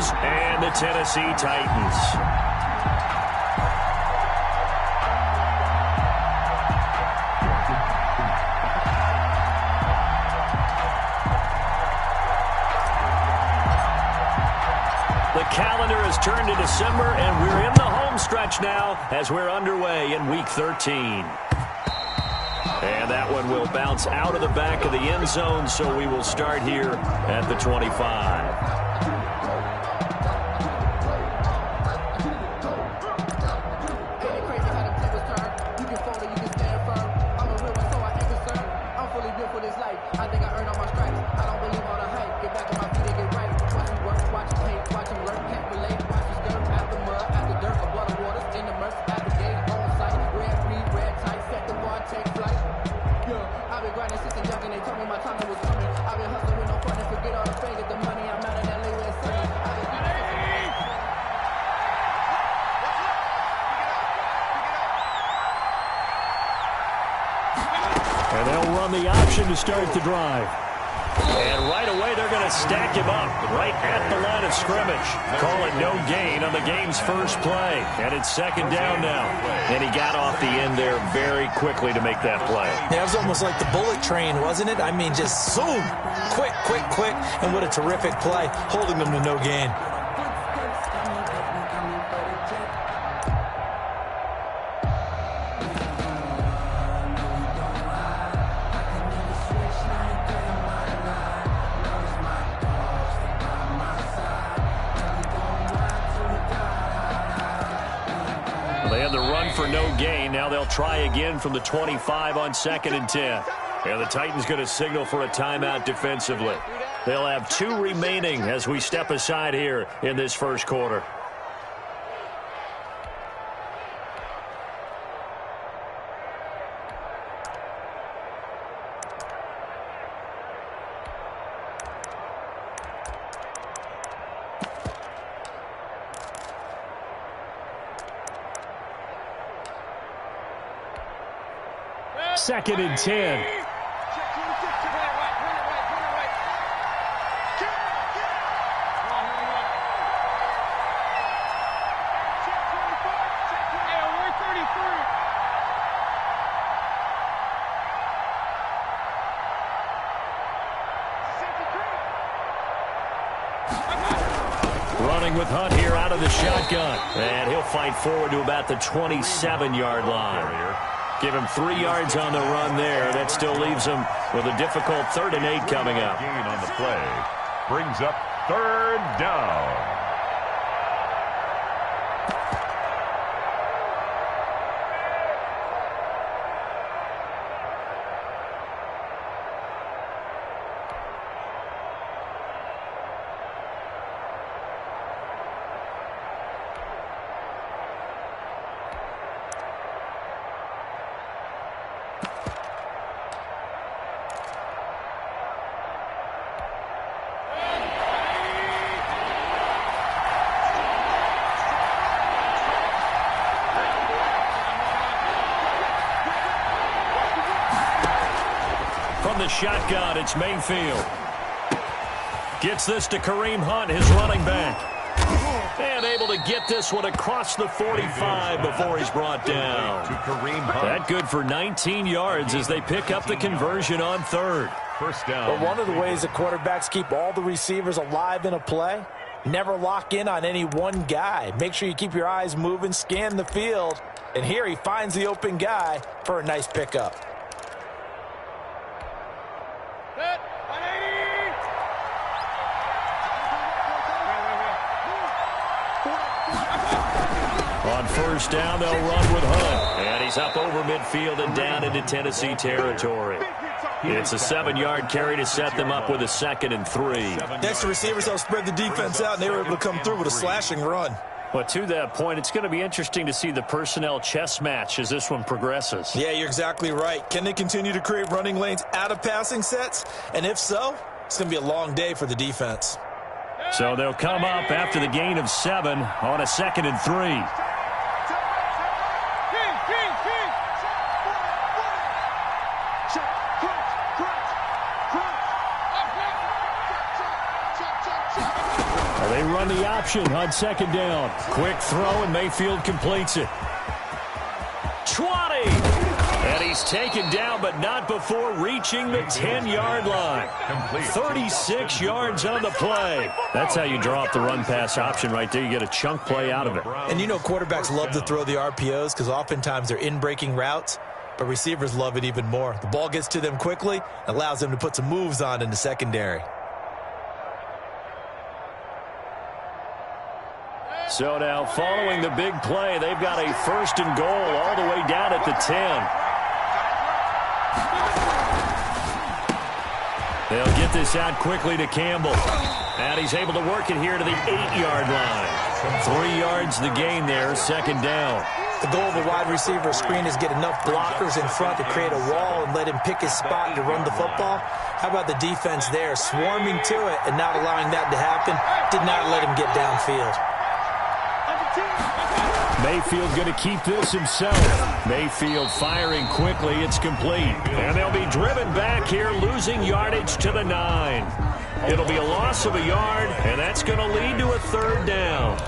Bills and the Tennessee Titans. The calendar has turned to December, and we're in the home stretch now as we're underway in Week 13. And that one will bounce out of the back of the end zone, so we will start here at the 25. And they'll run the option to start the drive. And right away, they're going to stack him up right at the line of scrimmage. Call it no gain on the game's first play. And it's second down now. And he got off the end there very quickly to make that play. Yeah, it was almost like the bullet train, wasn't it? I mean, just zoom. Quick, quick, quick. And what a terrific play, holding them to no gain. They had the run for no gain. Now they'll try again from the 25 on 2nd and 10. And the Titans going to signal for a timeout defensively. They'll have 2 remaining as we step aside here in this first quarter. Second and 10. Running with Hunt here out of the shotgun. And he'll fight forward to about the 27-yard line. Give him 3 yards on the run there. That still leaves him with a difficult 3rd and 8 coming up. Gain on the play brings up 3rd down. From the shotgun, it's Mayfield. Gets this to Kareem Hunt, his running back. And able to get this one across the 45 before he's brought down. To Kareem Hunt. That good for 19 yards as they pick up the conversion on 3rd. First down. But one of the ways the quarterbacks keep all the receivers alive in a play, never lock in on any one guy. Make sure you keep your eyes moving, scan the field. And here he finds the open guy for a nice pickup. On first down, they'll run with Hunt. And he's up over midfield and down into Tennessee territory. It's a 7-yard carry to set them up with a 2nd and 3. Next, the receivers helped spread the defense out, and they were able to come through with a slashing run. But to that point, it's going to be interesting to see the personnel chess match as this one progresses. Yeah, you're exactly right. Can they continue to create running lanes out of passing sets? And if so, it's going to be a long day for the defense. So they'll come up after the gain of 7 on a 2nd and 3. They run the option on second down. Quick throw, and Mayfield completes it. 20! And he's taken down, but not before reaching the 10-yard line. 36 yards on the play. That's how you draw up the run-pass option right there. You get a chunk play out of it. And you know quarterbacks love to throw the RPOs because oftentimes they're in-breaking routes, but receivers love it even more. The ball gets to them quickly, allows them to put some moves on in the secondary. So now following the big play, they've got a 1st and goal all the way down at the 10. They'll get this out quickly to Campbell. And he's able to work it here to the 8-yard line. 3 yards the gain there, 2nd down. The goal of a wide receiver screen is get enough blockers in front to create a wall and let him pick his spot to run the football. How about the defense there, swarming to it and not allowing that to happen? Did not let him get downfield. Mayfield going to keep this himself. Mayfield firing quickly. It's complete. And they'll be driven back here, losing yardage to the 9. It'll be a loss of a yard, and that's going to lead to a 3rd down.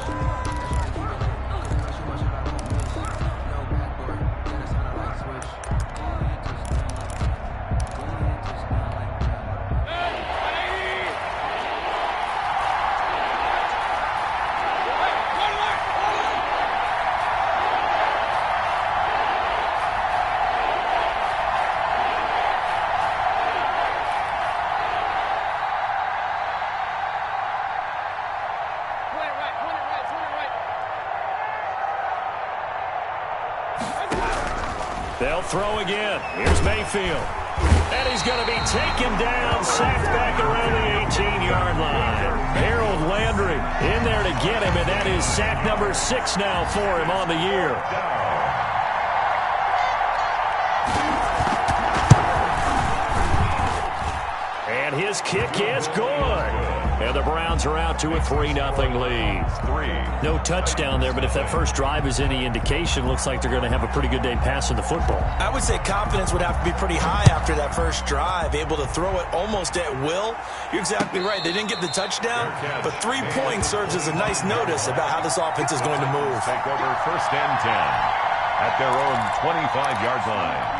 They'll throw again. Here's Mayfield. And he's going to be taken down, sacked back around the 18-yard line. Harold Landry in there to get him, and that is sack number 6 now for him on the year. And his kick is good. And the Browns are out to a 3-0 lead. No touchdown there, but if that first drive is any indication, looks like they're going to have a pretty good day passing the football. I would say confidence would have to be pretty high after that first drive, able to throw it almost at will. You're exactly right. They didn't get the touchdown, but 3 points serves as a nice notice about how this offense is going to move. Take over 1st and 10 at their own 25-yard line.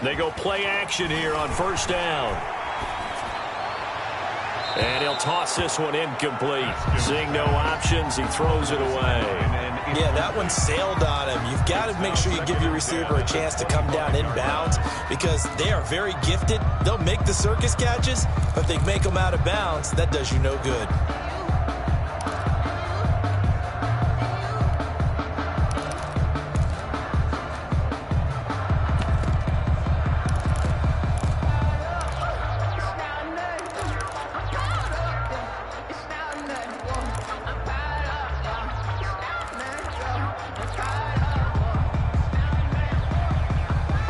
They go play action here on 1st down. And he'll toss this one incomplete. Seeing no options, he throws it away. Yeah, that one sailed on him. You've got to make sure you give your receiver a chance to come down inbounds because they are very gifted. They'll make the circus catches, but if they make them out of bounds, that does you no good.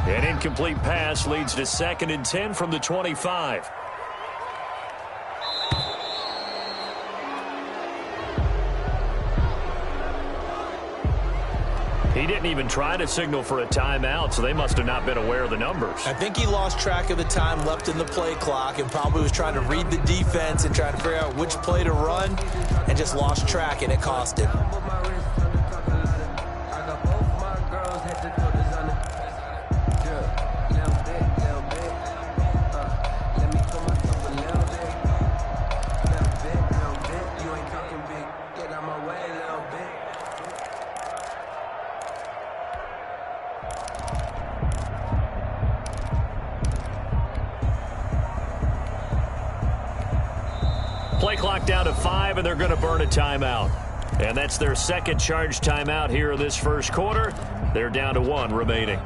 An incomplete pass leads to 2nd and 10 from the 25. He didn't even try to signal for a timeout, so they must have not been aware of the numbers. I think he lost track of the time left in the play clock and probably was trying to read the defense and trying to figure out which play to run and just lost track, and it cost him. Play clock down to 5, and they're going to burn a timeout. And that's their second charge timeout here in this first quarter. They're down to 1 remaining.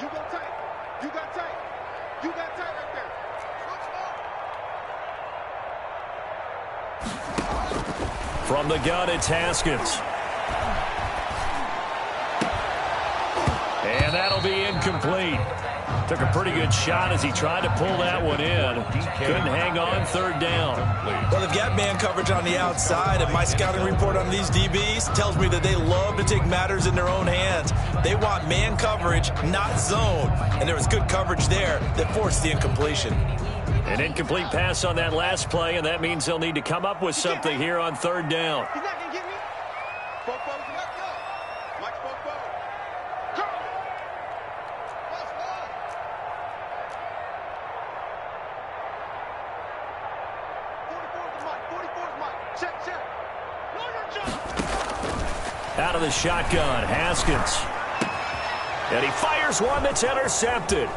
You go tight. You got tight. You got tight right there. From the gun, it's Haskins. And that'll be incomplete. Took a pretty good shot as he tried to pull that one in. Couldn't hang on, third down. Well, they've got man coverage on the outside, and my scouting report on these DBs tells me that they love to take matters in their own hands. They want man coverage, not zone. And there was good coverage there that forced the incompletion. An incomplete pass on that last play, and that means they'll need to come up with something here on third down. He's not going to get me. Both bows, let's go. Watch both bows. Come. Let's go. 44 is Mike. 44 is Mike. Check, check. Lawyer jump. Out of the shotgun, Haskins. And he fires one that's intercepted.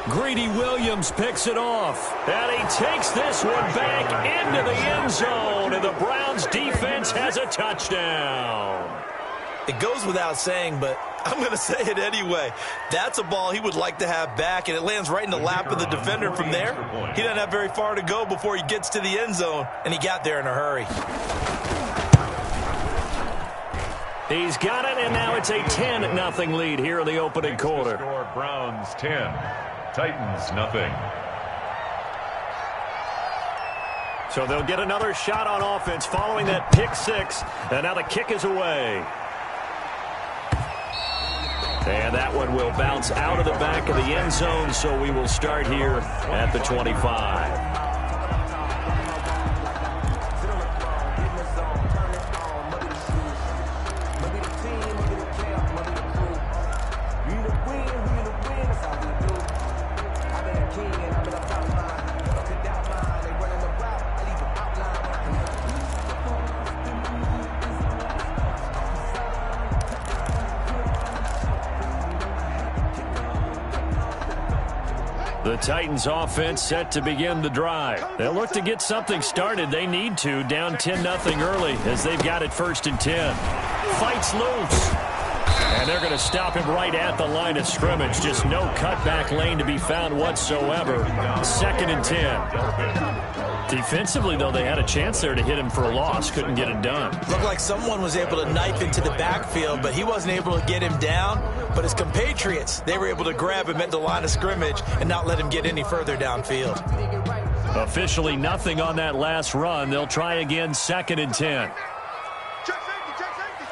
Greedy Williams picks it off. And he takes this one back into the end zone. And the Browns defense has a touchdown. It goes without saying, but I'm going to say it anyway. That's a ball he would like to have back, and it lands right in the lap of the defender from there. He doesn't have very far to go before he gets to the end zone, and he got there in a hurry. He's got it, and now it's a 10-0 lead here in the opening quarter. Browns 10, Titans nothing. So they'll get another shot on offense following that pick six, and now the kick is away. And that one will bounce out of the back of the end zone, so we will start here at the 25. The Titans offense set to begin the drive. They'll look to get something started. They need to, down 10-0 early as they've got it 1st and 10. Fights loose. And they're going to stop him right at the line of scrimmage. Just no cutback lane to be found whatsoever. 2nd and 10. Defensively, though, they had a chance there to hit him for a loss. Couldn't get it done. Looked like someone was able to knife into the backfield, but he wasn't able to get him down. But his compatriots, they were able to grab him at the line of scrimmage and not let him get any further downfield. Officially nothing on that last run. They'll try again 2nd and 10. Check safety, check safety.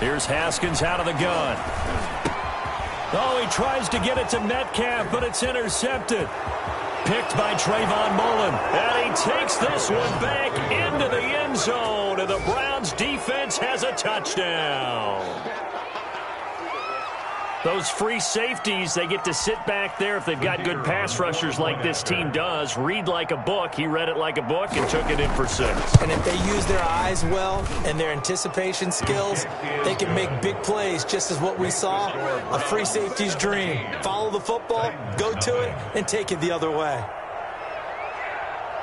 Here's Haskins out of the gun. Oh, he tries to get it to Metcalf, but it's intercepted. Picked by Trayvon Mullen. And he takes this one back into the end zone. And the Browns defense has a touchdown. Those free safeties, they get to sit back there if they've got good pass rushers like this team does. Read like a book. He read it like a book and took it in for 6. And if they use their eyes well and their anticipation skills, they can make big plays, just as what we saw, a free safety's dream. Follow the football, go to it, and take it the other way.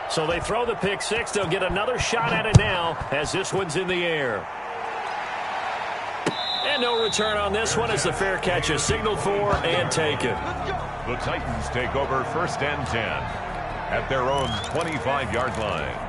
So they throw the pick 6. They'll get another shot at it now as this one's in the air. And no return on this one as the fair catch is signaled for and taken. The Titans take over 1st and 10 at their own 25-yard line.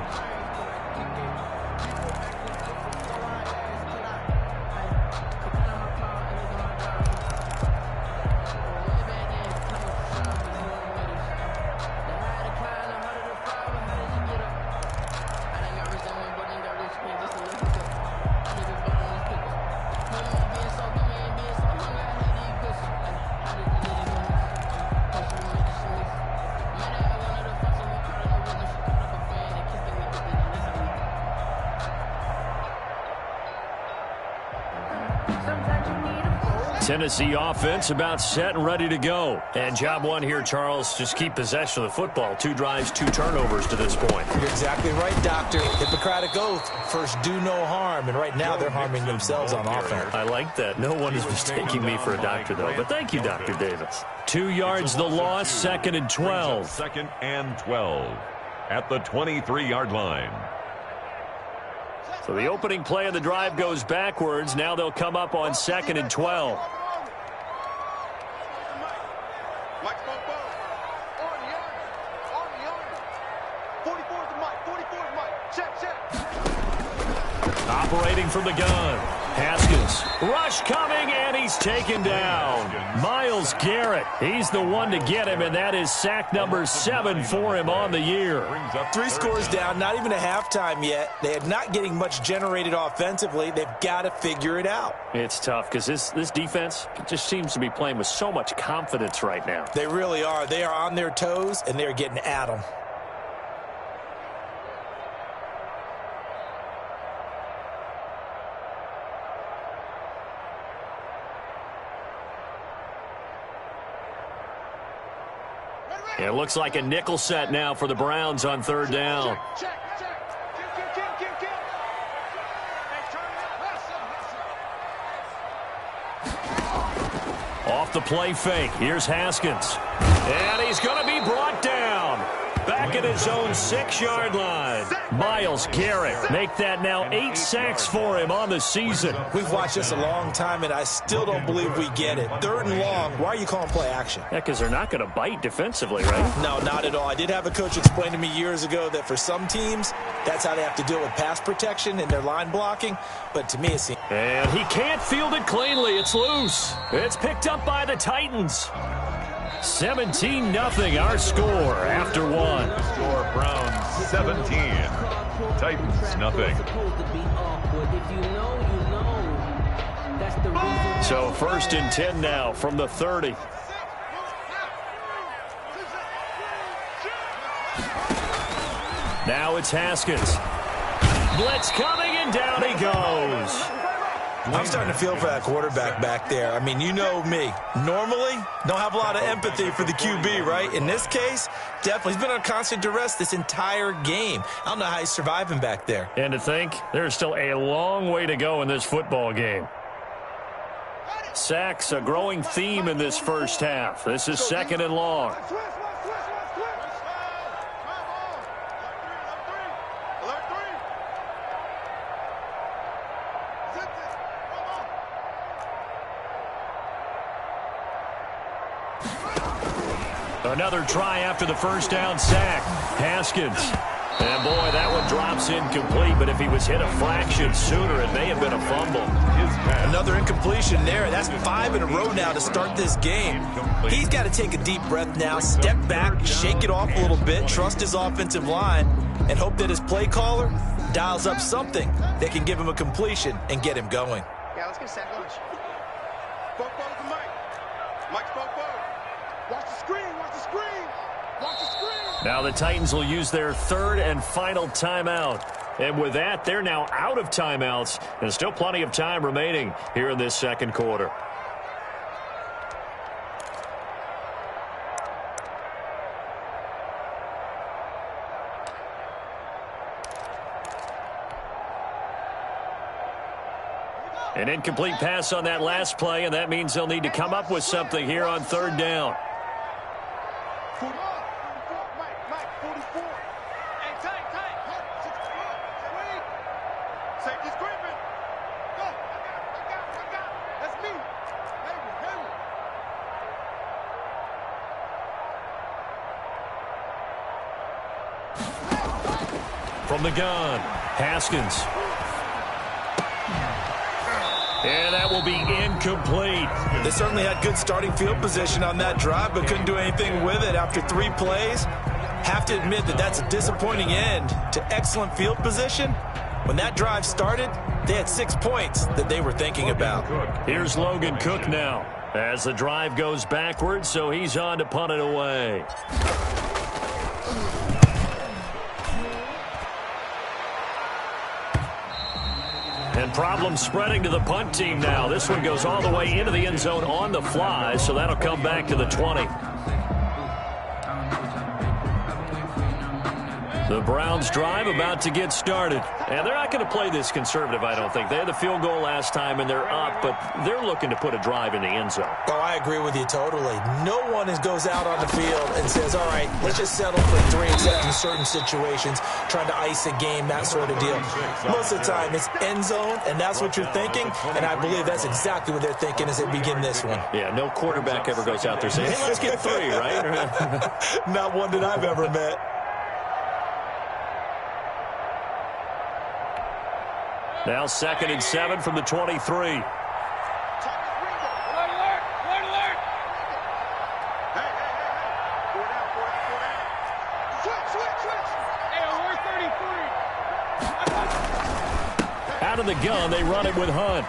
Tennessee offense about set and ready to go. And job one here, Charles, just keep possession of the football. 2 drives, 2 turnovers to this point. You're exactly right, Doctor. Hippocratic oath. First, do no harm. And right now, they're harming themselves on offense. I like that. No one is mistaking me for a doctor, though. But thank you, Dr. Davis. 2 yards the loss, 2nd and 12. 2nd and 12 at the 23-yard line. So the opening play of the drive goes backwards. Now they'll come up on 2nd and 12. Operating from the gun. Haskins. Rush coming, and he's taken down. Myles Garrett. He's the one to get him, and that is sack number 7 for him on the year. 3 scores down, not even a halftime yet. They are not getting much generated offensively. They've got to figure it out. It's tough because this defense just seems to be playing with so much confidence right now. They really are. They are on their toes, and they're getting at them. It looks like a nickel set now for the Browns on 3rd down. Off the play fake. Here's Haskins. And he's going to be brought down. Back at his own 6-yard line. Myles Garrett. Make that now 8 sacks for him on the season. We've watched this a long time, and I still don't believe we get it. 3rd and long. Why are you calling play action? Yeah, because they're not going to bite defensively, right? No, not at all. I did have a coach explain to me years ago that for some teams, that's how they have to deal with pass protection and their line blocking. But to me, it seems... And he can't field it cleanly. It's loose. It's picked up by the Titans. 17-0 our score after 1. Score Browns 17. Titans nothing. So 1st and 10 now from the 30. Now it's Haskins. Blitz coming, and down he goes. I'm starting to feel for that quarterback back there. I mean, you know me. Normally, don't have a lot of empathy for the QB, right? In this case, definitely. He's been on constant duress this entire game. I don't know how he's surviving back there. And to think, there's still a long way to go in this football game. Sacks, a growing theme in this first half. This is 2nd and long. Another try after the 1st down sack. Haskins. And boy, that one drops incomplete, but if he was hit a fraction sooner, it may have been a fumble. Another incompletion there. That's 5 in a row now to start this game. He's got to take a deep breath now, step back, shake it off a little bit, trust his offensive line, and hope that his play caller dials up something that can give him a completion and get him going. Yeah, let's get sack lunch. Spoke to Mike. Mike spoke. Watch the screen. Watch the screen. Watch the screen. Now the Titans will use their 3rd and final timeout. And with that, they're now out of timeouts. And still plenty of time remaining here in this 2nd quarter. An incomplete pass on that last play, and that means they'll need to come up with something here on 3rd down. 44, Mike, 44. Hey, tight. Safety screaming. Go. I got. That's me. Hayward. From the gun, Haskins. And that will be incomplete. They certainly had good starting field position on that drive, but couldn't do anything with it after 3 plays. Have to admit that that's a disappointing end to excellent field position. When that drive started, they had 6 points that they were thinking about. Here's Logan Cook now as the drive goes backwards, so he's on to punt it away. And problems spreading to the punt team now. This one goes all the way into the end zone on the fly, so that'll come back to the 20. The Browns drive about to get started. And they're not going to play this conservative, I don't think. They had the field goal last time, and they're up, but they're looking to put a drive in the end zone. Oh, I agree with you totally. No one goes out on the field and says, all right, let's just settle for 3 except in certain situations, trying to ice a game, that sort of deal. Most of the time, it's end zone, and that's what you're thinking, and I believe that's exactly what they're thinking as they begin this one. Yeah, no quarterback ever goes out there saying, hey, let's get 3, right? Not one that I've ever met. Now 2nd and 7 from the 23. Out of the gun, they run it with Hunt.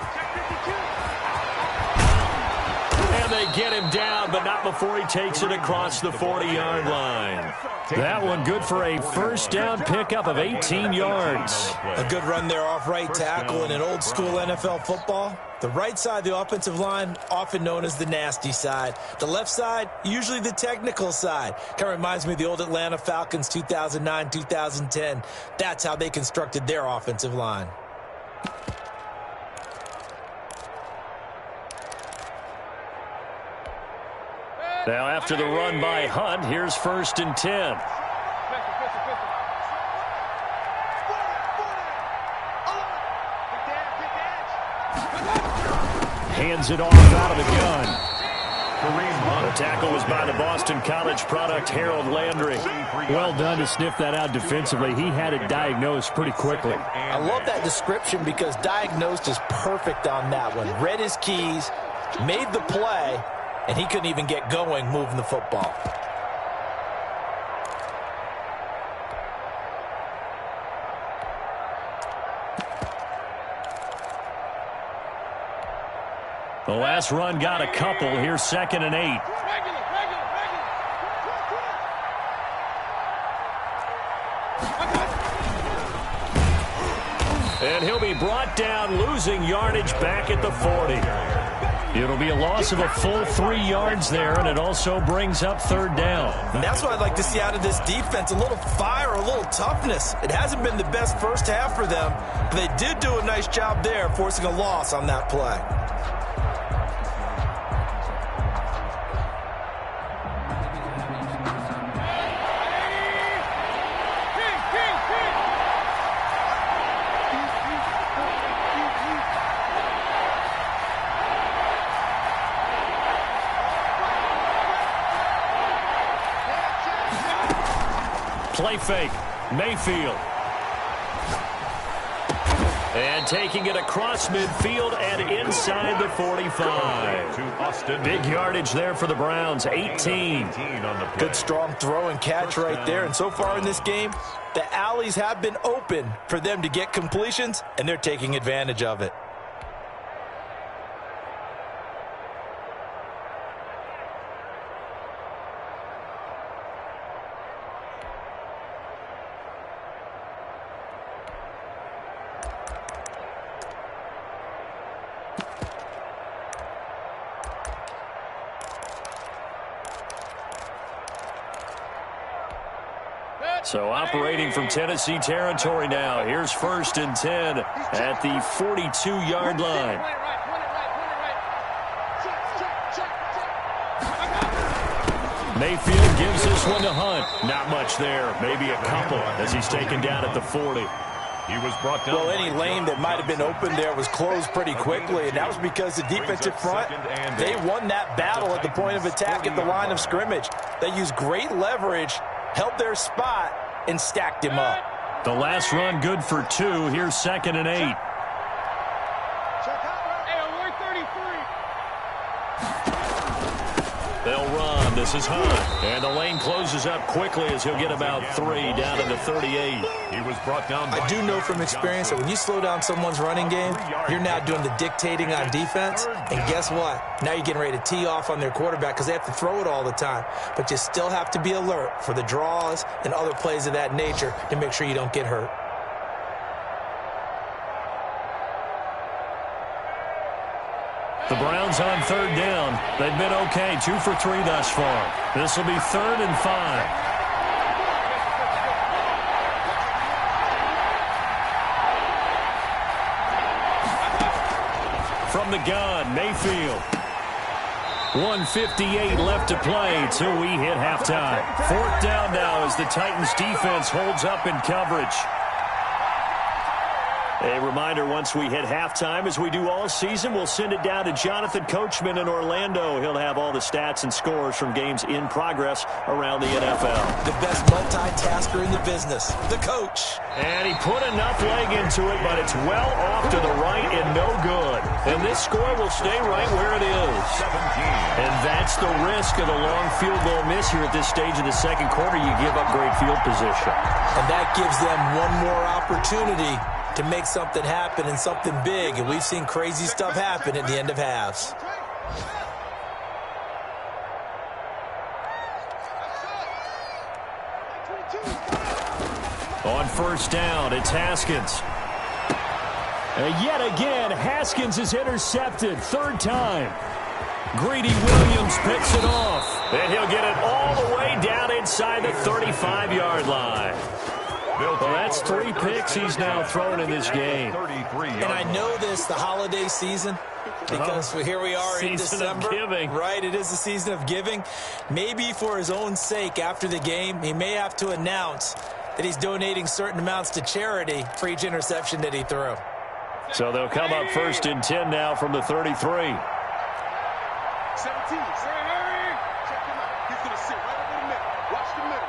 And they get him down, but not before he takes it across the 40-yard line. That one good for a first down pickup of 18 yards. A good run there off right tackle in an old school NFL football. The right side of the offensive line, often known as the nasty side. The left side, usually the technical side. Kind of reminds me of the old Atlanta Falcons 2009, 2010. That's how they constructed their offensive line. Now after the run by Hunt, here's 1st and 10. Hands it off out of the gun. The tackle was by the Boston College product, Harold Landry. Well done to sniff that out defensively. He had it diagnosed pretty quickly. I love that description because diagnosed is perfect on that one. Read his keys, made the play, and he couldn't even get going moving the football. The last run got a couple. Here's 2nd and 8. And he'll be brought down, losing yardage back at the 40. It'll be a loss of a full 3 yards there, and it also brings up 3rd down. And that's what I'd like to see out of this defense, a little fire, a little toughness. It hasn't been the best first half for them, but they did do a nice job there, forcing a loss on that play. Play fake. Mayfield. And taking it across midfield and inside the 45. Big yardage there for the Browns, 18. Good strong throw and catch right there. And so far in this game, the alleys have been open for them to get completions, and they're taking advantage of it. So operating from Tennessee territory now. Here's 1st and 10 at the 42-yard line. Mayfield gives this one to Hunt. Not much there. Maybe a couple as he's taken down at the 40. He was brought down. Well, any lane that might have been open there was closed pretty quickly, and that was because the defensive front, they won that battle at the point of attack at the line of scrimmage. They used great leverage, held their spot, and stacked him up. The last run good for 2. Here's 2nd and 8. They'll run. This is Hunt. And the lane closes up quickly as he'll get about 3 down to the 38. He was brought down. I do know from experience that when you slow down someone's running game, you're now doing the dictating on defense. And guess what? Now you're getting ready to tee off on their quarterback because they have to throw it all the time. But you still have to be alert for the draws and other plays of that nature to make sure you don't get hurt. The Browns on 3rd down. They've been okay, 2 for 3 thus far. This will be 3rd and 5. From the gun, Mayfield. 1:58 left to play till we hit halftime. 4th down now as the Titans defense holds up in coverage. A reminder, once we hit halftime, as we do all season, we'll send it down to Jonathan Coachman in Orlando. He'll have all the stats and scores from games in progress around the NFL. The best multitasker in the business, the coach. And he put enough leg into it, but it's well off to the right and no good. And this score will stay right where it is. 17. And that's the risk of the long field goal miss here at this stage of the second quarter. You give up great field position. And that gives them one more opportunity to make something happen and something big. And we've seen crazy stuff happen at the end of halves. On 1st down, it's Haskins. And yet again, Haskins is intercepted. 3rd time. Greedy Williams picks it off. And he'll get it all the way down inside the 35-yard line. Well, that's 3 picks he's now thrown in this game. And I know this, the holiday season, because here we are in December. Right, it is the season of giving. Maybe for his own sake after the game, he may have to announce that he's donating certain amounts to charity for each interception that he threw. So they'll come up 1st and 10 now from the 33. 17. Hurry. Check him out. He's going to sit right over the middle. Watch the middle.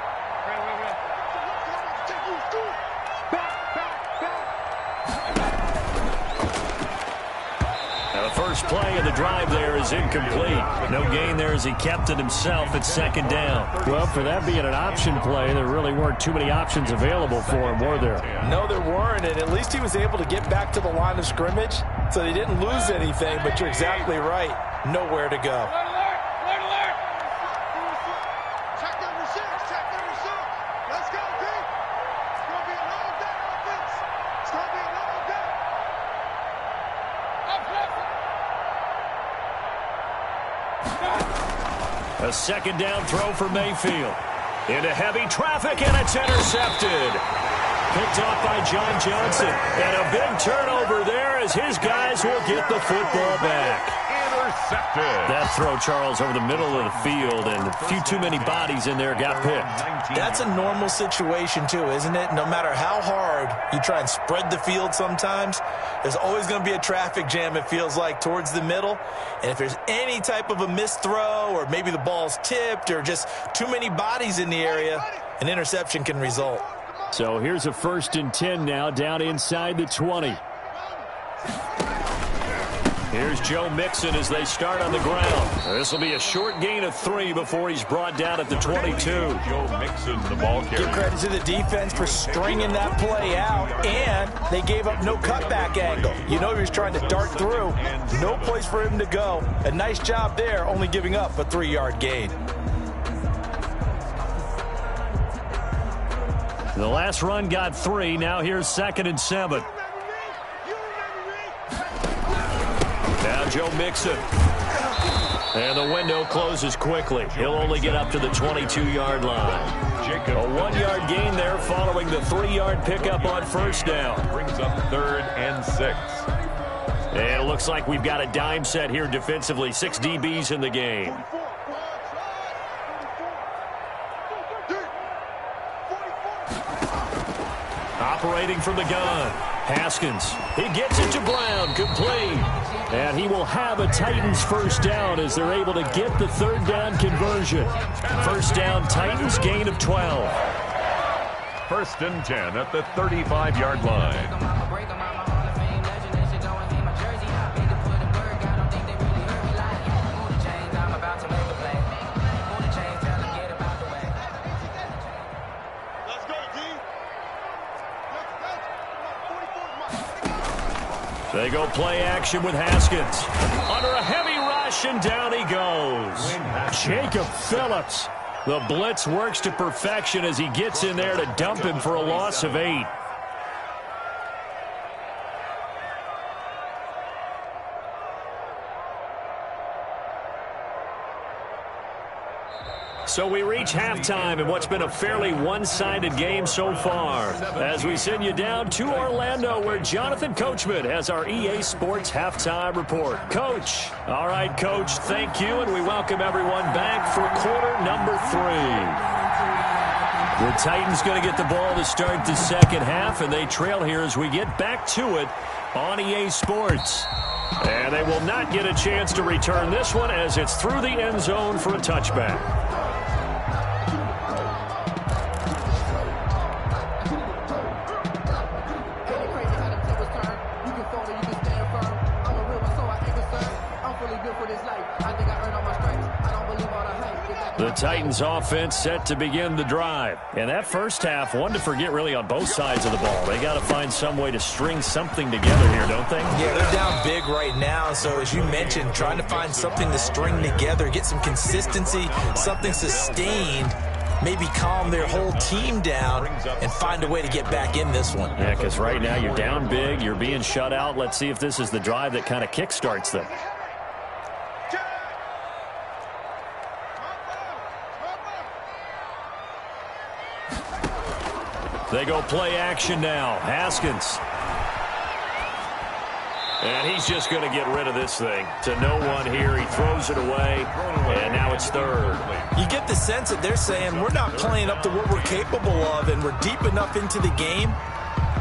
Now the first play of the drive there is incomplete. No gain there as he kept it himself at 2nd down. Well, for that being an option play, there really weren't too many options available for him, were there? No, there weren't, and at least he was able to get back to the line of scrimmage, so he didn't lose anything, but you're exactly right. Nowhere to go. A 2nd down throw for Mayfield. Into heavy traffic, and it's intercepted. Picked off by John Johnson. And a big turnover there as his guys will get the football back. Intercepted. That throw, Charles, over the middle of the field, and a few too many bodies in there got picked. That's a normal situation, too, isn't it? No matter how hard you try and spread the field sometimes, there's always going to be a traffic jam, it feels like, towards the middle. And if there's any type of a missed throw, or maybe the ball's tipped, or just too many bodies in the area, an interception can result. So here's a 1st and 10 now, down inside the 20. Here's Joe Mixon as they start on the ground. This will be a short gain of 3 before he's brought down at the 22. Joe Mixon, the ball carrier. Give credit to the defense for stringing that play out, and they gave up no cutback angle. You know he was trying to dart through. No place for him to go. A nice job there, only giving up a 3-yard gain. The last run got 3. Now here's 2nd and 7. Now Joe Mixon. And the window closes quickly. He'll only get up to the 22-yard line. A 1-yard gain there following the 3-yard pickup on 1st down. Brings up 3rd and 6. And it looks like we've got a dime set here defensively. 6 DBs in the game. Operating from the gun. Haskins. He gets it to Brown. Complete. And he will have a Titans 1st down as they're able to get the 3rd down conversion. 1st down, Titans, gain of 12. 1st and 10 at the 35-yard line. They go play action with Haskins. Under a heavy rush, and down he goes. Jacob Phillips. The blitz works to perfection as he gets in there to dump him for a loss of 8. So we reach halftime in what's been a fairly one-sided game so far. As we send you down to Orlando, where Jonathan Coachman has our EA Sports Halftime Report. Coach. All right, Coach, thank you, and we welcome everyone back for quarter number 3. The Titans going to get the ball to start the second half, and they trail here as we get back to it on EA Sports. And they will not get a chance to return this one as it's through the end zone for a touchback. The Titans offense set to begin the drive. And that first half, one to forget really on both sides of the ball. They got to find some way to string something together here, don't they? Yeah, they're down big right now. So as you mentioned, trying to find something to string together, get some consistency, something sustained, maybe calm their whole team down and find a way to get back in this one. Yeah, because right now you're down big, you're being shut out. Let's see if this is the drive that kind of kickstarts them. They go play action now. Haskins. And he's just going to get rid of this thing. To no one here. He throws it away. And now it's third. You get the sense that they're saying we're not playing up to what we're capable of, and we're deep enough into the game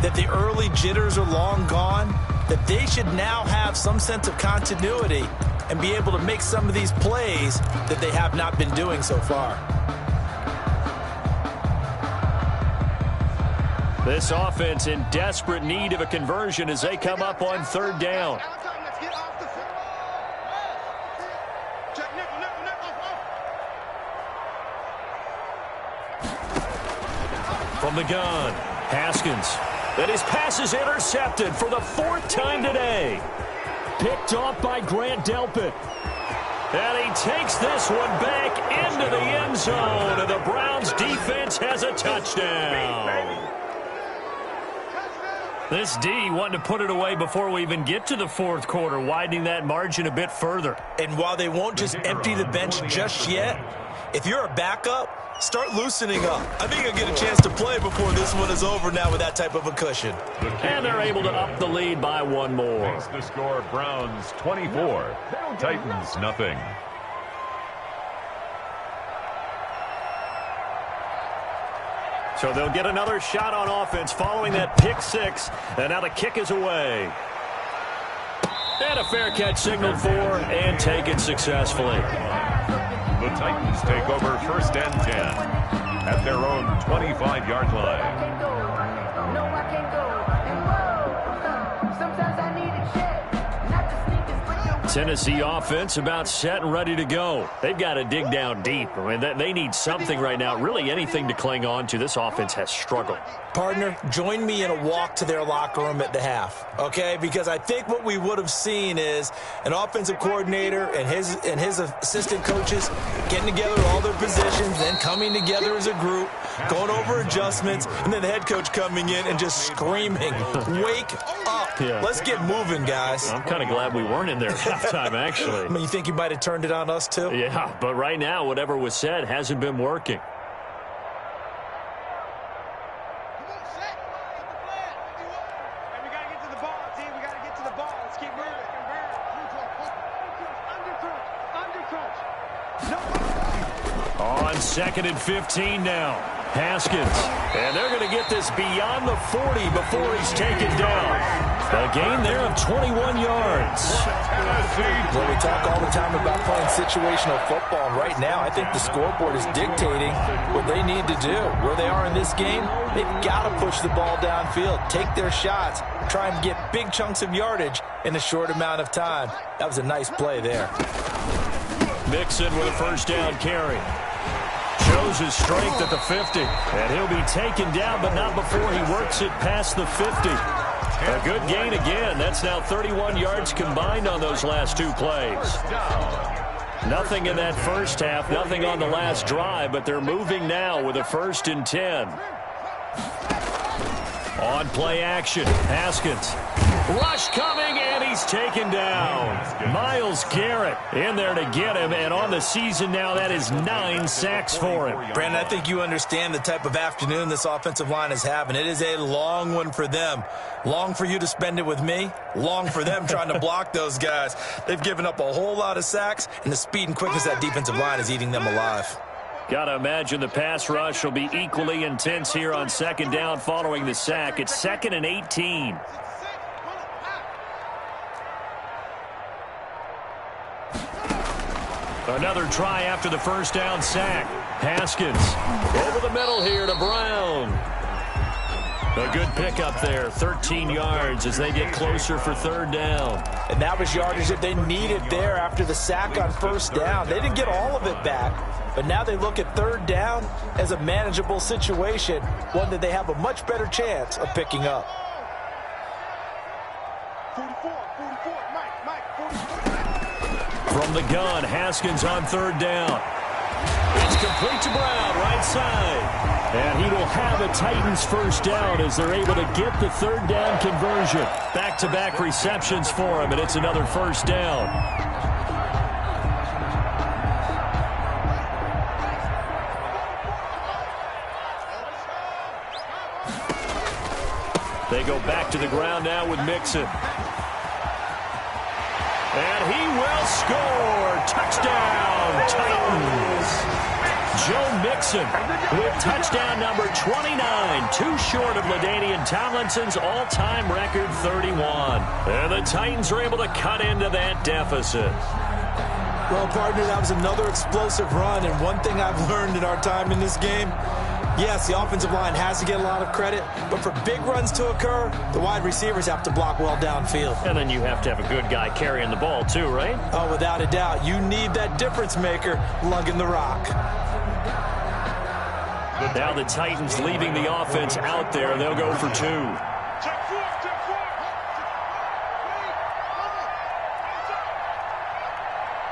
that the early jitters are long gone, that they should now have some sense of continuity and be able to make some of these plays that they have not been doing so far. This offense in desperate need of a conversion as they come up on third down. From the gun, Haskins. And his pass is intercepted for the 4th time today. Picked off by Grant Delpit. And he takes this one back into the end zone. And the Browns defense has a touchdown. This D wanting to put it away before we even get to the 4th quarter, widening that margin a bit further. And while they won't just empty the bench just yet, if you're a backup, start loosening up. I think you'll get a chance to play before this one is over now with that type of a cushion. And they're able to up the lead by one more. Makes the score Browns 24, Titans nothing. So they'll get another shot on offense following that pick 6. And now the kick is away. And a fair catch signaled for and taken successfully. The Titans take over 1st and 10 at their own 25-yard line. Tennessee offense about set and ready to go. They've got to dig down deep. I mean, they need something right now, really anything to cling on to. This offense has struggled. Partner, join me in a walk to their locker room at the half, okay? Because I think what we would have seen is an offensive coordinator and his assistant coaches getting together all their positions, then coming together as a group, going over adjustments, and then the head coach coming in and just screaming, wake up. Yeah. Let's get moving, guys. I'm kind of glad we weren't in there at halftime, actually. I mean, you think you might have turned it on us, too? Yeah, but right now, whatever was said hasn't been working. On 2nd and 15 now. Haskins. And they're going to get this beyond the 40 before he's taken down. A gain there of 21 yards. Well, we talk all the time about playing situational football. And right now, I think the scoreboard is dictating what they need to do. Where they are in this game, they've got to push the ball downfield, take their shots, try and get big chunks of yardage in a short amount of time. That was a nice play there. Mixon with a 1st down carry. Shows his strength at the 50. And he'll be taken down, but not before he works it past the 50. A good gain again. That's now 31 yards combined on those last 2 plays. Nothing in that first half, nothing on the last drive, but they're moving now with a 1st and 10. On play action, Haskins. Rush coming, and he's taken down. Myles Garrett in there to get him, and on the season now, that is 9 sacks for him. Brandon, I think you understand the type of afternoon this offensive line is having. It is a long one for them. Long for you to spend it with me. Long for them trying to block those guys. They've given up a whole lot of sacks, and the speed and quickness of that defensive line is eating them alive. Got to imagine the pass rush will be equally intense here on second down following the sack. It's 2nd and 18. Another try after the first down sack. Haskins over the middle here to Brown. A good pickup there, 13 yards as they get closer for third down. And that was yardage that they needed there after the sack on first down. They didn't get all of it back, but now they look at third down as a manageable situation, one that they have a much better chance of picking up. 44, Mike, 44. From the gun, Haskins on third down. It's complete to Brown, right side. And he will have a Titans first down as they're able to get the third down conversion. Back-to-back receptions for him, and it's another first down. They go back to the ground now with Mixon. And he will score. Touchdown, Titans. Joe Mixon with touchdown number 29, too short of LaDainian Tomlinson's all-time record 31. And the Titans are able to cut into that deficit. Well, partner, that was another explosive run, and one thing I've learned in our time in this game, yes, the offensive line has to get a lot of credit, but for big runs to occur, the wide receivers have to block well downfield. And then you have to have a good guy carrying the ball too, right? Oh, without a doubt. You need that difference maker lugging the rock. Now the Titans leaving the offense out there. They'll go for 2. Check 4, check 4.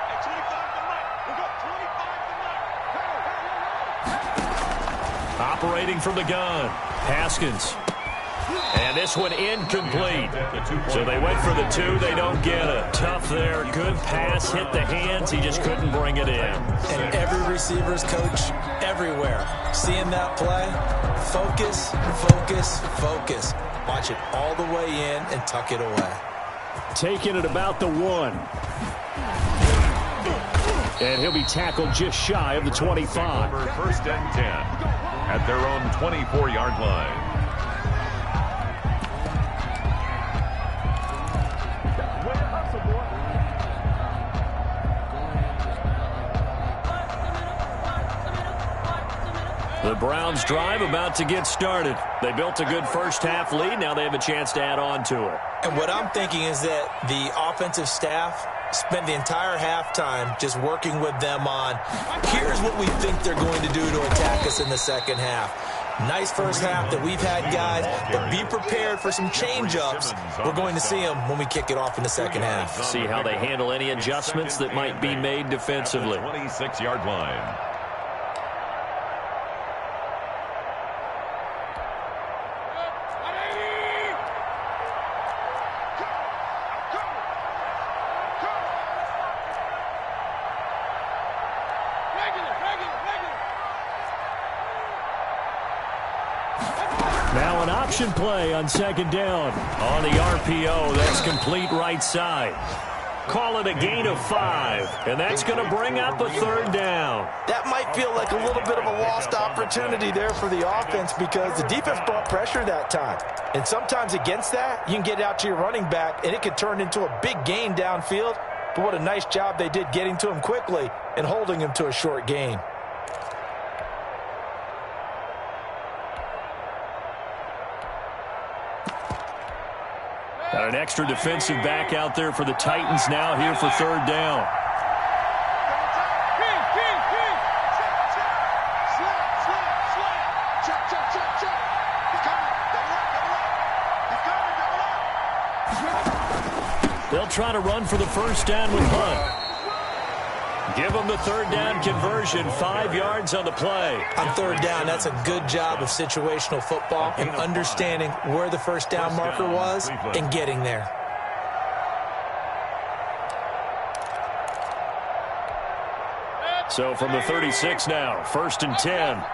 Hey, 25 tonight. We got 25 tonight. Operating from the gun, Haskins. And this one incomplete. So they went for the 2. They don't get it. Tough there. Good pass. Hit the hands. He just couldn't bring it in. And every receiver's coach everywhere. Seeing that play, focus, focus, focus. Watch it all the way in and tuck it away. Taking it about the 1. And he'll be tackled just shy of the 25. First and 10 at their own 24-yard line. The Browns drive about to get started. They built a good first-half lead. Now they have a chance to add on to it. And what I'm thinking is that the offensive staff spent the entire halftime just working with them on, here's what we think they're going to do to attack us in the second half. Nice first half that we've had, guys, but be prepared for some change-ups. We're going to see them when we kick it off in the second half. See how they handle any adjustments that might be made defensively. 26-yard line. Now an option play on second down. On the RPO, that's complete right side. Call it a gain of 5, and that's going to bring up a third down. That might feel like a little bit of a lost opportunity there for the offense because the defense brought pressure that time. And sometimes against that, you can get out to your running back, and it could turn into a big gain downfield. But what a nice job they did getting to him quickly and holding him to a short gain. Got an extra defensive back out there for the Titans now here for third down. They'll try to run for the first down with Hunt. Give them the third down conversion, 5 yards on the play. On third down, that's a good job of situational football and understanding where the first down marker was and getting there. So from the 36 now, 1st and 10.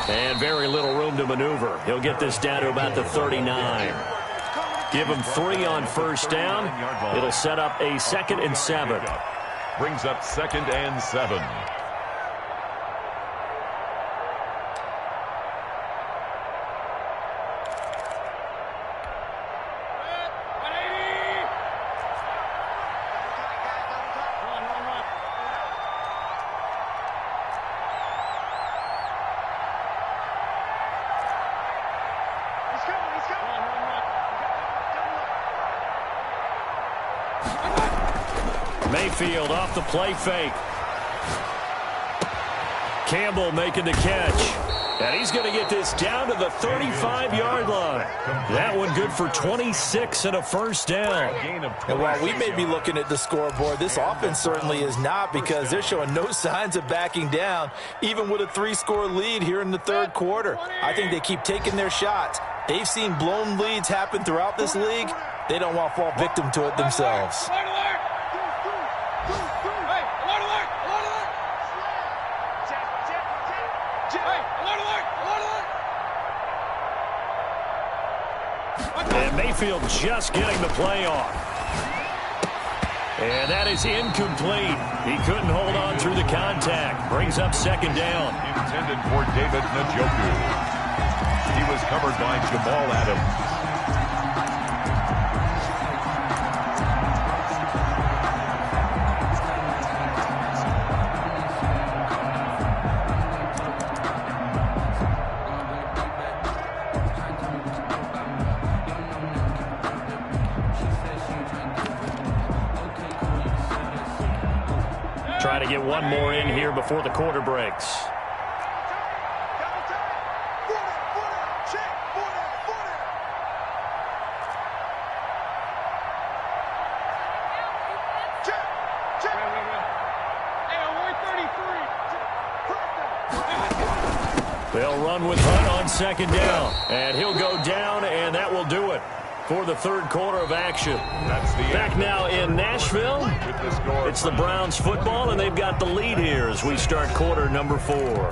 And very little room to maneuver. He'll get this down to about the 39. Give him 3 on first down. It'll set up a 2nd and 7. Brings up 2nd and 7. Mayfield off the play fake. Campbell making the catch. And he's going to get this down to the 35-yard line. That one good for 26 and a first down. And while we may be looking at the scoreboard, this offense certainly is not, because they're showing no signs of backing down, even with a 3-score lead here in the third quarter. I think they keep taking their shots. They've seen blown leads happen throughout this league. They don't want to fall victim to it themselves. And Mayfield just getting the play off. And that is incomplete. He couldn't hold on through the contact. Brings up 2nd down. Intended for David Njoku. He was covered by Jamal Adams. Trying to get one more in here before the quarter breaks. They'll run with Hunt on 2nd down. And he'll go down, and that will do it for the third quarter of action. Back now in Nashville, it's the Browns football, and they've got the lead here as we start quarter number 4.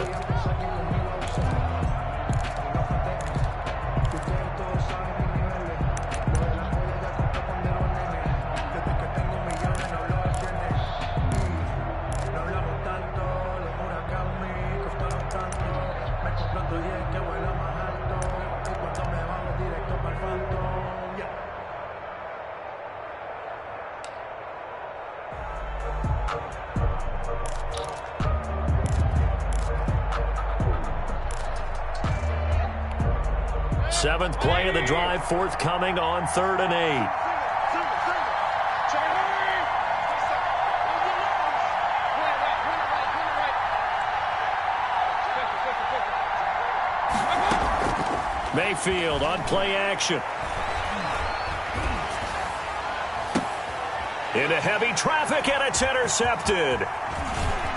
Seventh play of the drive, forthcoming on 3rd and 8. Mayfield on play action. Into heavy traffic, and it's intercepted.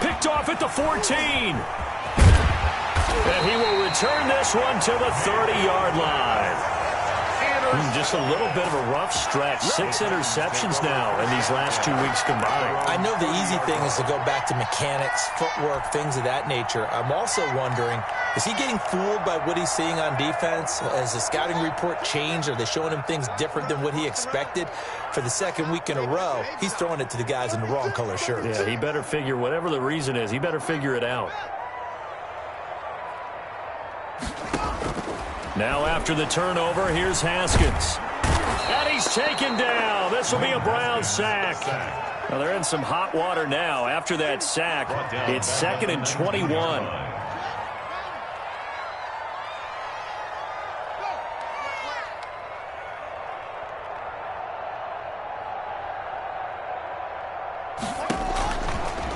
Picked off at the 14. And he will return this one to the 30-yard line. Just a little bit of a rough stretch. 6 interceptions now in these last 2 weeks combined. I know the easy thing is to go back to mechanics, footwork, things of that nature. I'm also wondering, is he getting fooled by what he's seeing on defense? Has the scouting report changed? Are they showing him things different than what he expected? For the second week in a row, he's throwing it to the guys in the wrong color shirts. Yeah, he better figure, whatever the reason is, he better figure it out. Now after the turnover, here's Haskins. And he's taken down. This will be a Brown sack. Well, they're in some hot water now. After that sack, it's 2nd and 21.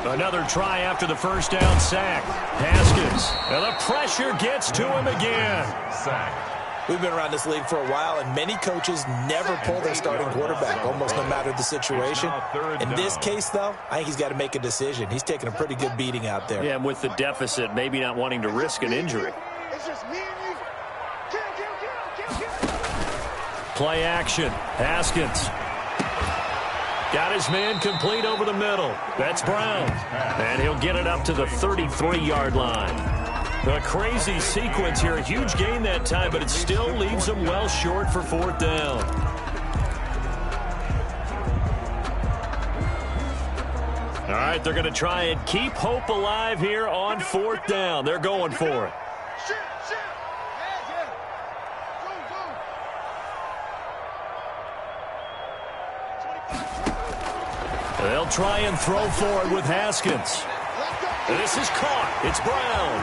Another try after the first down sack. Haskins, and the pressure gets to him again. Sack. We've been around this league for a while, and many coaches never pull their starting quarterback, almost no matter the situation. In this case, though, I think he's got to make a decision. He's taking a pretty good beating out there. Yeah, and with the deficit, maybe not wanting to risk an injury. It's just me and you. Kill. Play action. Haskins. Got his man complete over the middle. That's Brown. And he'll get it up to the 33-yard line. A crazy sequence here. A huge gain that time, but it still leaves them well short for fourth down. All right, they're going to try and keep hope alive here on fourth down. They're going for it. They'll try and throw for it with Haskins. This is caught. It's Brown.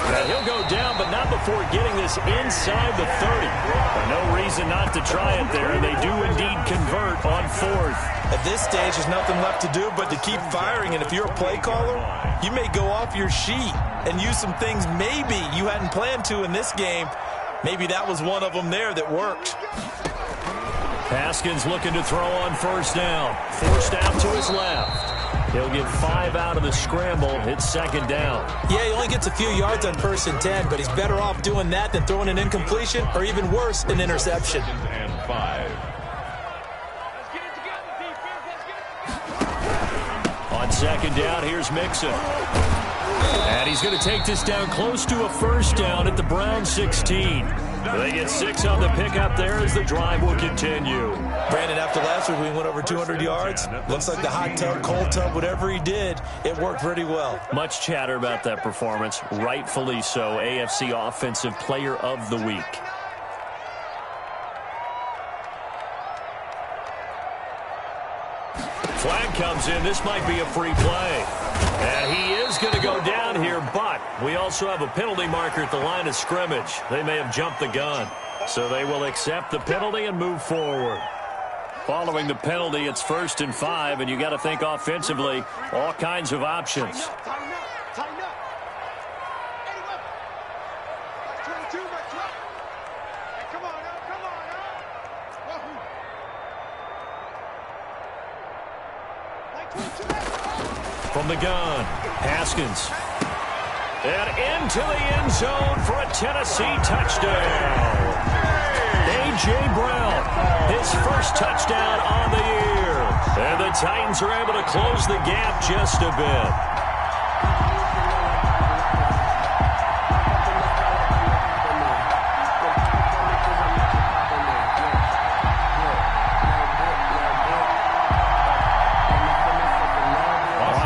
And he'll go down, but not before getting this inside the 30. No reason not to try it there, and they do indeed convert on fourth. At this stage, there's nothing left to do but to keep firing, and if you're a play caller, you may go off your sheet and use some things maybe you hadn't planned to in this game. Maybe that was one of them there that worked. Haskins looking to throw on first down. Forced out to his left. He'll get 5 out of the scramble. It's second down. Yeah, he only gets a few yards on 1st and 10, but he's better off doing that than throwing an incompletion or even worse, an interception. And 5. On second down, here's Mixon. And he's going to take this down close to a first down at the Browns 16. They get 6 on the pickup there as the drive will continue. Brandon, after last week, we went over 200 yards. Looks like the hot tub, cold tub, whatever he did, it worked pretty well. Much chatter about that performance. Rightfully so. AFC Offensive Player of the Week. Flag comes in. This might be a free play. And he is going to go down here, but we also have a penalty marker at the line of scrimmage. They may have jumped the gun. So they will accept the penalty and move forward. Following the penalty, it's 1st and 5, and you got to think offensively, all kinds of options. Tighten up. 81. That's 22, that's 12. Hey, come on now. Wahoo. Like 22. From the gun, Haskins. And into the end zone for a Tennessee touchdown. A.J. Brown, his first touchdown on the year. And the Titans are able to close the gap just a bit.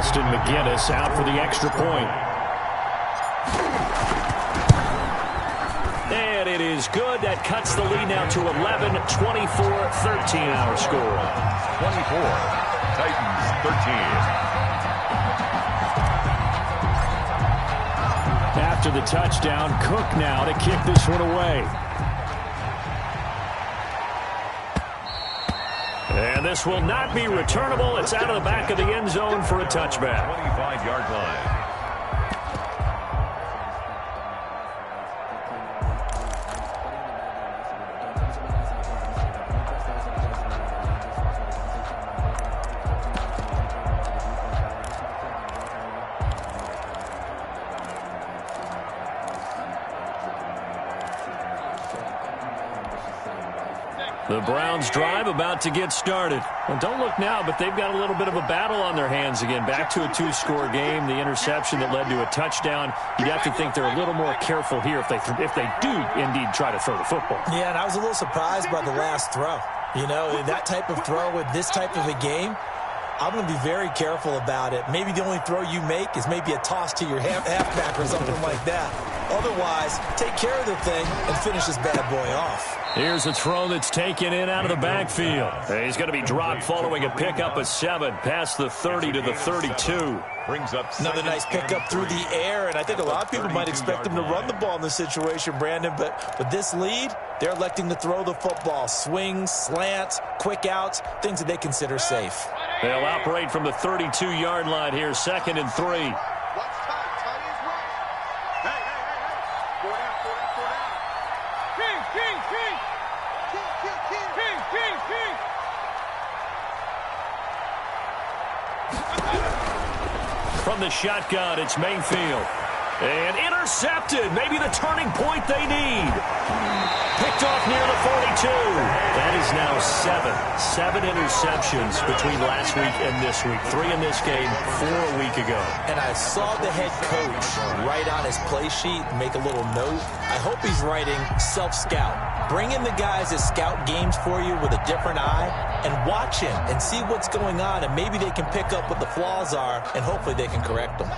Austin McGinnis out for the extra point. And it is good. That cuts the lead now to 11, 24-13 our score. 24, Titans 13. After the touchdown, Cook now to kick this one away. And this will not be returnable. It's out of the back of the end zone for a touchback. 25-yard line. The Browns drive about to get started. And don't look now, but they've got a little bit of a battle on their hands again. Back to a 2-score game. The interception that led to a touchdown. You'd have to think they're a little more careful here if they do indeed try to throw the football. Yeah, and I was a little surprised by the last throw. You know, that type of throw with this type of a game, I'm going to be very careful about it. Maybe the only throw you make is maybe a toss to your halfback or something like that. Otherwise, take care of the thing and finish this bad boy off. Here's a throw that's taken in out of the backfield. He's going to be dropped following a pickup of 7 past the 30 to the 32. Brings up another nice pickup through the air, and I think a lot of people might expect them to run the ball in this situation, Brandon, but with this lead, they're electing to throw the football. Swings, slants, quick outs, things that they consider safe. They'll operate from the 32-yard line here, 2nd and 3. Watch time. Tight ends rush. Hey. Four down. King. From the shotgun, it's Mayfield. And intercepted. Maybe the turning point they need. Picked off near the 42. That is now 7 interceptions between last week and this week. 3 in this game, 4 a week ago. And I saw the head coach write on his play sheet, make a little note. I hope he's writing self-scout. Bring in the guys that scout games for you with a different eye and watch him and see what's going on, and maybe they can pick up what the flaws are, and hopefully they can correct them.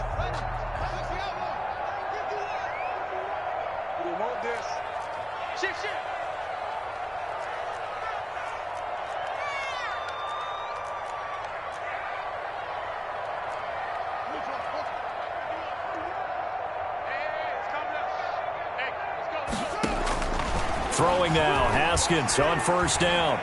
Throwing now, Haskins on 1st down.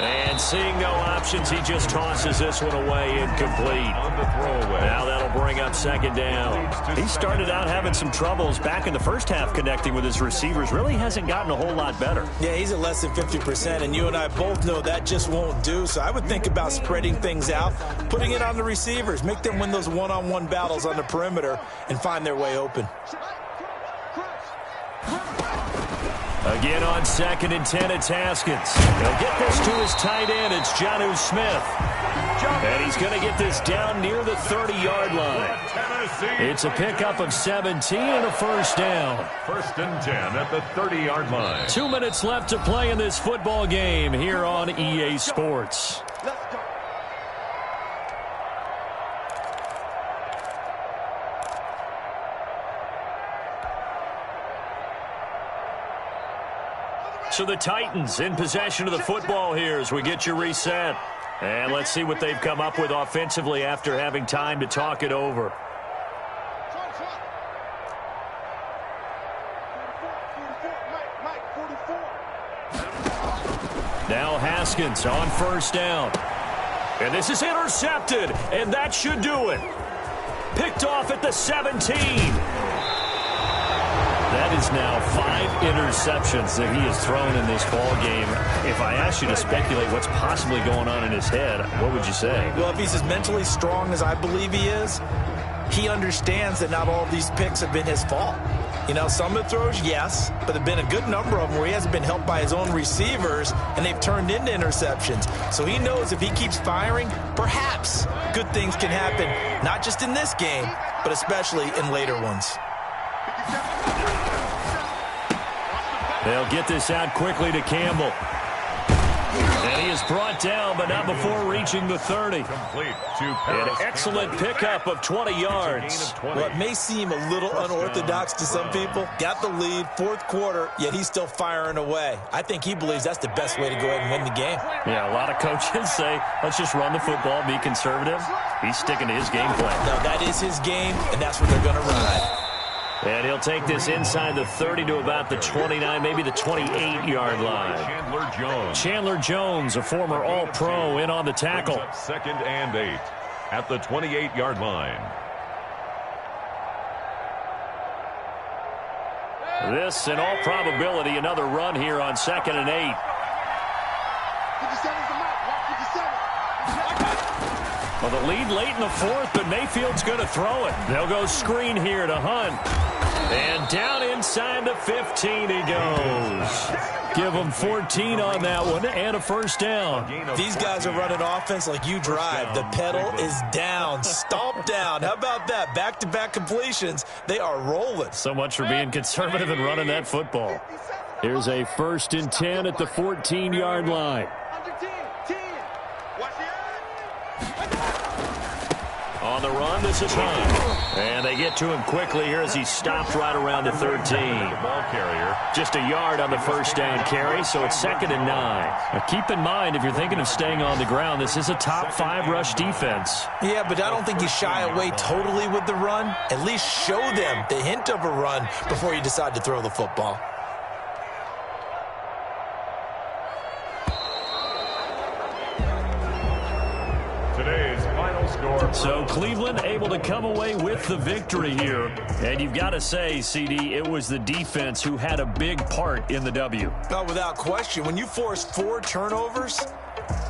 And seeing no options, he just tosses this one away incomplete. On the throwaway. Now that'll bring up 2nd down. He started out having some troubles back in the first half connecting with his receivers. Really hasn't gotten a whole lot better. Yeah, he's at less than 50%, and you and I both know that just won't do. So I would think about spreading things out, putting it on the receivers, make them win those one-on-one battles on the perimeter, and find their way open. Again on 2nd and 10, it's Haskins. He'll get this to his tight end. It's Jonnu Smith. And he's going to get this down near the 30-yard line. It's a pickup of 17 and a 1st down. 1st and 10 at the 30-yard line. 2 minutes left to play in this football game here on EA Sports. Let's go. So the Titans in possession of the football here as we get you reset. And let's see what they've come up with offensively after having time to talk it over. Now Haskins on 1st down. And this is intercepted, and that should do it. Picked off at the 17. That is now 5 interceptions that he has thrown in this ball game. If I asked you to speculate what's possibly going on in his head, what would you say? Well, if he's as mentally strong as I believe he is, he understands that not all of these picks have been his fault. You know, some of the throws, yes, but there have been a good number of them where he hasn't been helped by his own receivers, and they've turned into interceptions. So he knows if he keeps firing, perhaps good things can happen, not just in this game, but especially in later ones. They'll get this out quickly to Campbell. And he is brought down, but not before reaching the 30. Complete to An excellent pickup of 20 yards. Well, it may seem a little unorthodox to some people. Got the lead, 4th quarter, yet he's still firing away. I think he believes that's the best way to go ahead and win the game. Yeah, a lot of coaches say, let's just run the football, be conservative. He's sticking to his game plan. No, that is his game, and that's what they're going to run. And he'll take this inside the 30 to about the 29, maybe the 28-yard line. Chandler Jones, a former All-Pro, in on the tackle. 2nd and 8 at the 28-yard line. This, in all probability, another run here on 2nd and 8. 57's the mark. Mark 57. Well, the lead late in the 4th, but Mayfield's going to throw it. They'll go screen here to Hunt. And down inside the 15 he goes. Give him 14 on that one and a 1st down. These guys are running offense like you drive. The pedal is down, stomp down. How about that? Back-to-back completions. They are rolling. So much for being conservative and running that football. Here's a 1st and 10 at the 14-yard line. Under 10. 10. Watch the On the run, this is Hunt. And they get to him quickly here as he stopped right around the 13. Ball carrier. Just a yard on the 1st down carry, so it's 2nd and 9. Now keep in mind, if you're thinking of staying on the ground, this is a top 5 rush defense. Yeah, but I don't think you shy away totally with the run. At least show them the hint of a run before you decide to throw the football. So Cleveland able to come away with the victory here. And you've got to say, CD, it was the defense who had a big part in the W. Oh, without question. When you force 4 turnovers,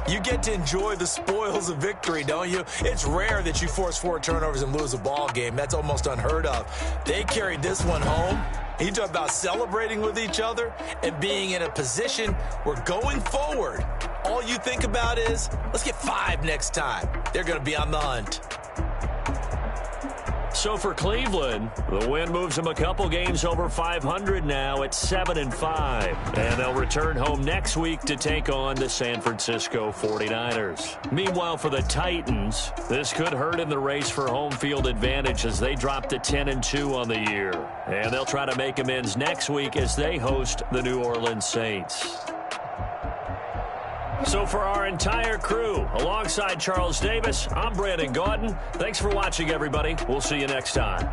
you get to enjoy the spoils of victory, don't you? It's rare that you force 4 turnovers and lose a ball game. That's almost unheard of. They carried this one home. You talk about celebrating with each other and being in a position where going forward, all you think about is, let's get 5 next time. They're going to be on the hunt. So for Cleveland, the win moves them a couple games over 500 now at 7-5. And they'll return home next week to take on the San Francisco 49ers. Meanwhile, for the Titans, this could hurt in the race for home field advantage as they drop to 10-2 on the year. And they'll try to make amends next week as they host the New Orleans Saints. So for our entire crew, alongside Charles Davis, I'm Brandon Gaudin. Thanks for watching, everybody. We'll see you next time.